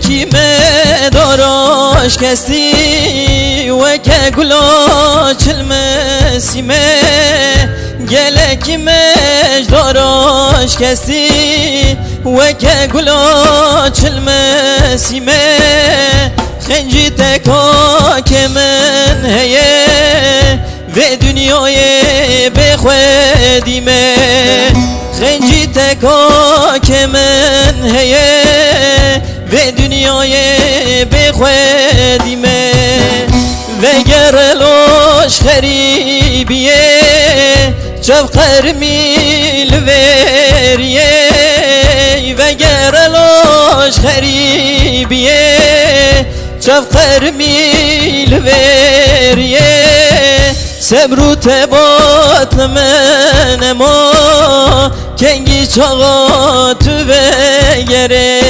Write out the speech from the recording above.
kime doroş kesti ve ke gulo çilmesime gele kime doroş kesti ve ke gulo çilmesime خنجی تکا که من هیه و دنیای بخودیمه خنجی تکا که من هیه و دنیای بخودیمه و گرلوش خریبیه چو قرمیل وریه و گرلوش خریبیه شفقر میل وریه سبرو تبات من ما کنگی چاقا تو بگره